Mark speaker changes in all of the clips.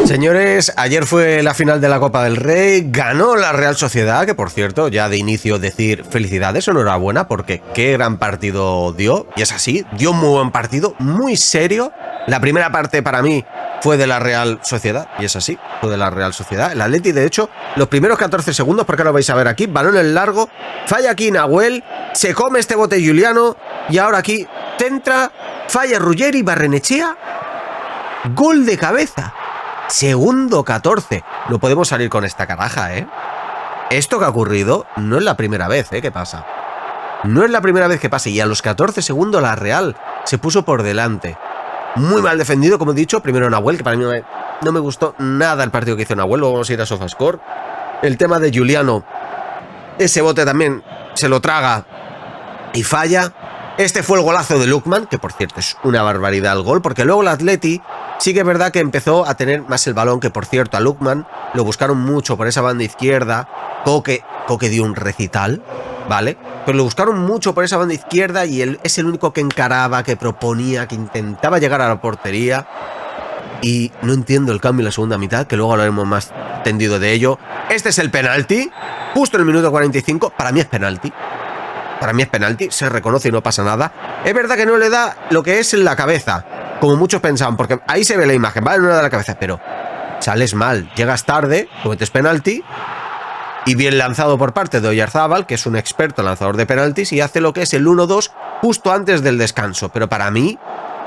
Speaker 1: Señores, ayer fue la final de la Copa del Rey, ganó la Real Sociedad, que por cierto, ya de inicio decir felicidades, enhorabuena, porque qué gran partido dio, y es así, dio un muy buen partido, muy serio. La primera parte para mí fue de la Real Sociedad, y es así, fue de la Real Sociedad. El Atleti, de hecho, los primeros 14 segundos, porque lo vais a ver aquí, balón en largo, falla aquí Nahuel, se come este bote Giuliano, y ahora aquí centra, falla Ruggeri, Barrenechea, gol de cabeza. Segundo 14. No podemos salir con esta caraja, ¿eh? Esto que ha ocurrido no es la primera vez, ¿eh? Que pasa. No es la primera vez que pasa. Y a los 14 segundos la Real se puso por delante. Muy mal defendido, como he dicho. Primero Nahuel, que para mí no me gustó nada el partido que hizo Nahuel. Luego vamos a ir a Sofascore. El tema de Giuliano. Ese bote también se lo traga y falla. Este fue el golazo de Lookman, que por cierto es una barbaridad el gol, porque luego el Atleti sí que es verdad que empezó a tener más el balón, que por cierto a Lookman lo buscaron mucho por esa banda izquierda. Coque dio un recital, ¿vale? Pero lo buscaron mucho por esa banda izquierda y él es el único que encaraba, que proponía, que intentaba llegar a la portería. Y no entiendo el cambio en la segunda mitad, que luego hablaremos más tendido de ello. Este es el penalti, justo en el minuto 45, para mí es penalti. Para mí es penalti, se reconoce y no pasa nada. Es verdad que no le da lo que es en la cabeza, como muchos pensaban, porque ahí se ve la imagen, vale, no le da la cabeza, pero sales mal, llegas tarde, cometes penalti, y bien lanzado por parte de Oyarzábal, que es un experto lanzador de penaltis, y hace lo que es el 1-2 justo antes del descanso. Pero para mí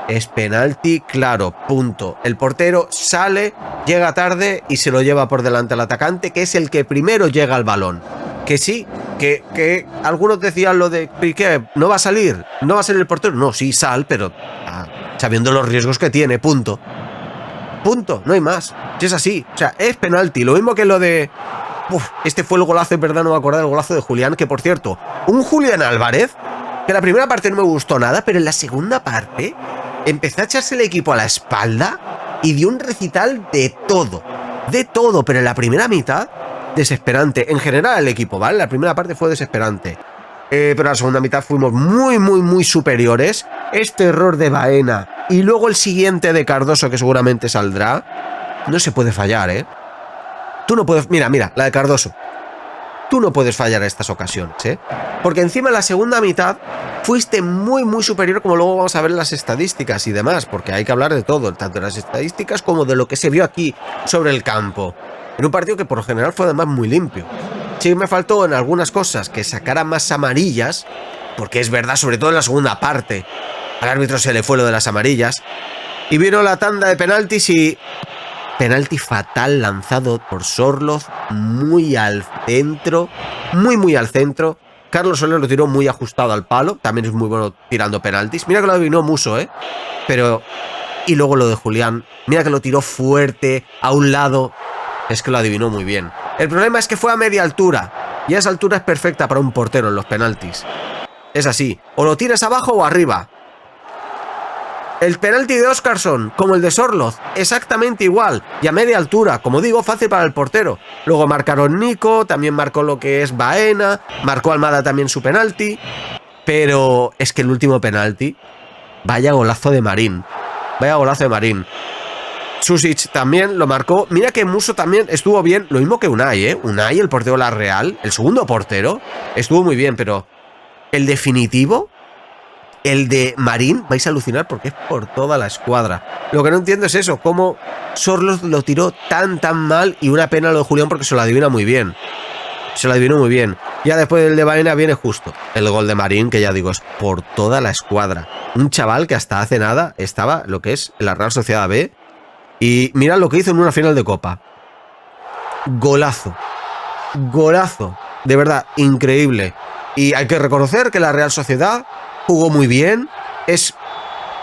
Speaker 1: es penalti claro, punto. El portero sale, llega tarde y se lo lleva por delante al atacante, que es el que primero llega al balón. Que sí, que algunos decían lo de Piqué, ¿no va a salir? ¿No va a salir el portero? No, sí, pero sabiendo los riesgos que tiene, punto. Punto, no hay más. Si es así, o sea, es penalti. Lo mismo que lo de... este fue el golazo, en verdad no me acuerdo del golazo de Julián, que por cierto, un Julián Álvarez, que la primera parte no me gustó nada, pero en la segunda parte empezó a echarse el equipo a la espalda y dio un recital de todo, pero en la primera mitad... desesperante. En general el equipo, ¿vale? La primera parte fue desesperante. Pero en la segunda mitad fuimos muy superiores. Este error de Baena y luego el siguiente de Cardoso, que seguramente saldrá, no se puede fallar, ¿eh? Tú no puedes... Mira, la de Cardoso. Tú no puedes fallar a estas ocasiones, ¿eh? Porque encima en la segunda mitad fuiste muy superior, como luego vamos a ver en las estadísticas y demás, porque hay que hablar de todo, tanto de las estadísticas como de lo que se vio aquí sobre el campo. En un partido que por lo general fue además muy limpio. Sí me faltó en algunas cosas que sacara más amarillas, porque es verdad, sobre todo en la segunda parte, al árbitro se le fue lo de las amarillas, y vino la tanda de penaltis y... penalti fatal lanzado por Sorloz, muy al centro, muy al centro. Carlos Soler lo tiró muy ajustado al palo, también es muy bueno tirando penaltis. Mira que lo adivinó Muso, pero... y luego lo de Julián, mira que lo tiró fuerte, a un lado... es que lo adivinó muy bien. El problema es que fue a media altura, y a esa altura es perfecta para un portero en los penaltis. Es así, o lo tiras abajo o arriba. El penalti de Óscarson, como el de Sorloz, exactamente igual, y a media altura, como digo, fácil para el portero. Luego marcaron Nico, también marcó lo que es Baena, marcó Almada también su penalti, pero es que el último penalti, vaya golazo de Marín, Susic también lo marcó. Mira que Muso también estuvo bien, lo mismo que Unai, Unai, el portero de la Real, el segundo portero, estuvo muy bien, pero el definitivo, el de Marín, vais a alucinar porque es por toda la escuadra. Lo que no entiendo es eso, cómo Sorloz lo tiró tan mal, y una pena lo de Julián porque se lo adivina muy bien. Se lo adivinó muy bien. Ya después del de Baena viene justo el gol de Marín, que ya digo, es por toda la escuadra. Un chaval que hasta hace nada estaba lo que es la Real Sociedad B. Y mirad lo que hizo en una final de Copa. Golazo. De verdad, increíble. Y hay que reconocer que la Real Sociedad jugó muy bien. Es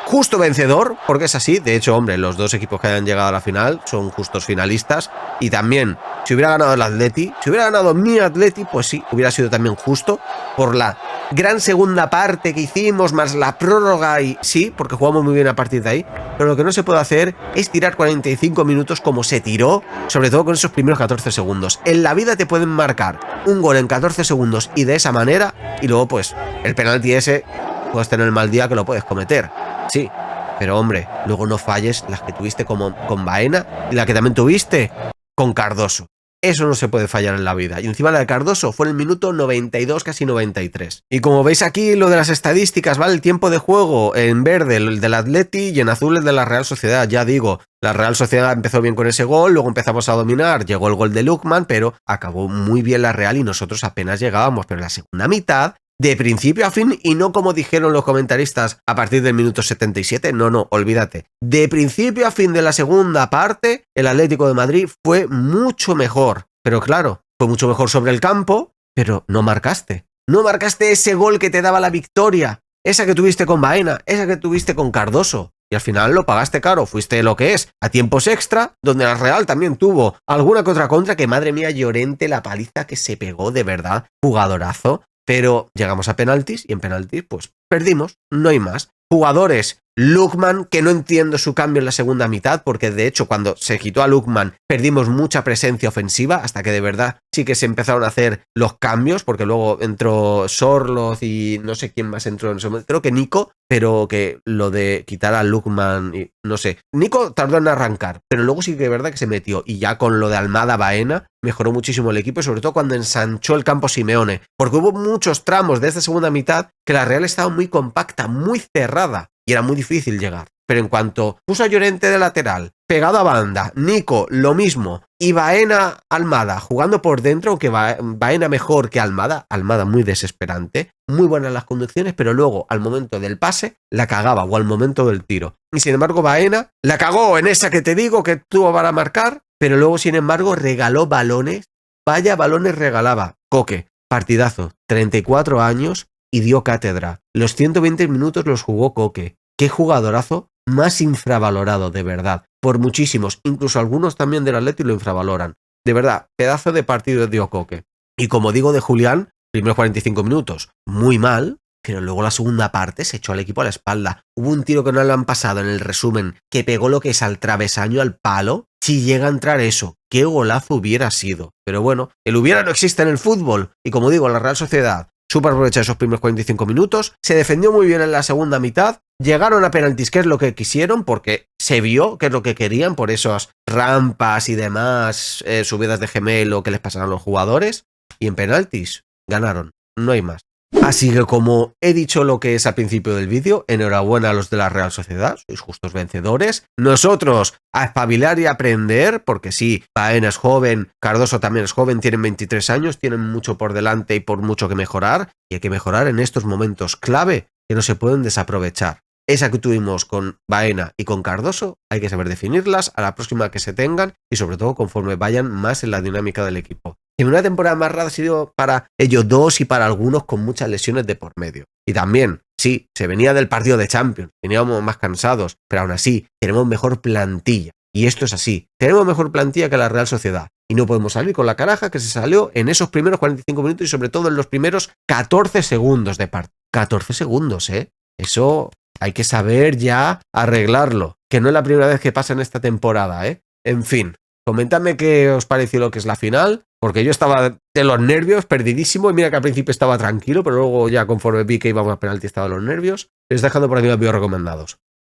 Speaker 1: justo vencedor, porque es así. De hecho, hombre, los dos equipos que hayan llegado a la final son justos finalistas. Y también, si hubiera ganado el Atleti, si hubiera ganado mi Atleti, pues sí, hubiera sido también justo por la gran segunda parte que hicimos, más la prórroga, y sí, porque jugamos muy bien a partir de ahí. Pero lo que no se puede hacer es tirar 45 minutos como se tiró, sobre todo con esos primeros 14 segundos. En la vida te pueden marcar un gol en 14 segundos y de esa manera, y luego pues el penalti ese, puedes tener el mal día que lo puedes cometer. Sí, Pero hombre, luego no falles las que tuviste con Baena y la que también tuviste con Cardoso. Eso no se puede fallar en la vida. Y encima la de Cardoso fue en el minuto 92, casi 93. Y como veis aquí, lo de las estadísticas, ¿vale? El tiempo de juego en verde el del Atleti y en azul el de la Real Sociedad. Ya digo, la Real Sociedad empezó bien con ese gol, luego empezamos a dominar, llegó el gol de Lookman, pero acabó muy bien la Real y nosotros apenas llegábamos. Pero en la segunda mitad, de principio a fin, y no como dijeron los comentaristas a partir del minuto 77, no, olvídate. De principio a fin de la segunda parte, el Atlético de Madrid fue mucho mejor. Pero claro, fue mucho mejor sobre el campo, pero no marcaste. No marcaste ese gol que te daba la victoria, esa que tuviste con Baena, esa que tuviste con Cardoso. Y al final lo pagaste caro, fuiste lo que es, a tiempos extra, donde la Real también tuvo alguna que otra contra, que madre mía, Llorente, la paliza que se pegó, de verdad, jugadorazo. Pero llegamos a penaltis y en penaltis pues perdimos, no hay más. Jugadores, Lookman, que no entiendo su cambio en la segunda mitad, porque de hecho cuando se quitó a Lookman perdimos mucha presencia ofensiva, hasta que de verdad sí que se empezaron a hacer los cambios, porque luego entró Sorloz y no sé quién más entró en ese momento, creo que Nico, pero que lo de quitar a Lookman, y no sé, Nico tardó en arrancar, pero luego sí que de verdad que se metió, y ya con lo de Almada Baena mejoró muchísimo el equipo, y sobre todo cuando ensanchó el campo Simeone, porque hubo muchos tramos de esta segunda mitad que la Real estaba muy compacta, muy cerrada, y era muy difícil llegar. Pero en cuanto puso a Llorente de lateral, pegado a banda, Nico lo mismo, y Baena Almada jugando por dentro, aunque Baena mejor que Almada muy desesperante, muy buenas las conducciones, pero luego al momento del pase la cagaba, o al momento del tiro. Y sin embargo Baena la cagó en esa que te digo que tuvo para marcar, pero luego sin embargo regaló balones, vaya balones regalaba. Coque, partidazo, 34 años y dio cátedra. Los 120 minutos los jugó Coque. Qué jugadorazo más infravalorado, de verdad. Por muchísimos, incluso algunos también del Atleti lo infravaloran. De verdad, pedazo de partido dio Coque. Y como digo de Julián, primeros 45 minutos, muy mal, pero luego la segunda parte se echó al equipo a la espalda. Hubo un tiro que no le han pasado en el resumen, que pegó lo que es al travesaño, al palo. Si llega a entrar eso, qué golazo hubiera sido. Pero bueno, el hubiera no existe en el fútbol. Y como digo, la Real Sociedad súper aprovecha esos primeros 45 minutos, se defendió muy bien en la segunda mitad, llegaron a penaltis, que es lo que quisieron, porque se vio que es lo que querían por esas rampas y demás, subidas de gemelo que les pasaron a los jugadores, y en penaltis ganaron, no hay más. Así que como he dicho lo que es al principio del vídeo, enhorabuena a los de la Real Sociedad, sois justos vencedores. Nosotros a espabilar y aprender, porque sí, Baena es joven, Cardoso también es joven, tienen 23 años, tienen mucho por delante y por mucho que mejorar, y hay que mejorar en estos momentos clave que no se pueden desaprovechar. Esa que tuvimos con Baena y con Cardoso, hay que saber definirlas a la próxima que se tengan y sobre todo conforme vayan más en la dinámica del equipo. En una temporada más rara ha sido para ellos dos y para algunos con muchas lesiones de por medio. Y también, sí, se venía del partido de Champions, veníamos más cansados, pero aún así tenemos mejor plantilla. Y esto es así, tenemos mejor plantilla que la Real Sociedad. Y no podemos salir con la caraja que se salió en esos primeros 45 minutos y sobre todo en los primeros 14 segundos de partido. 14 segundos, ¿eh? Eso hay que saber ya arreglarlo, que no es la primera vez que pasa en esta temporada, ¿eh? En fin, comentadme qué os pareció lo que es la final, porque yo estaba de los nervios, perdidísimo, y mira que al principio estaba tranquilo, pero luego ya conforme vi que íbamos a penalti estaba de los nervios. Les dejando por aquí los vídeos recomendados.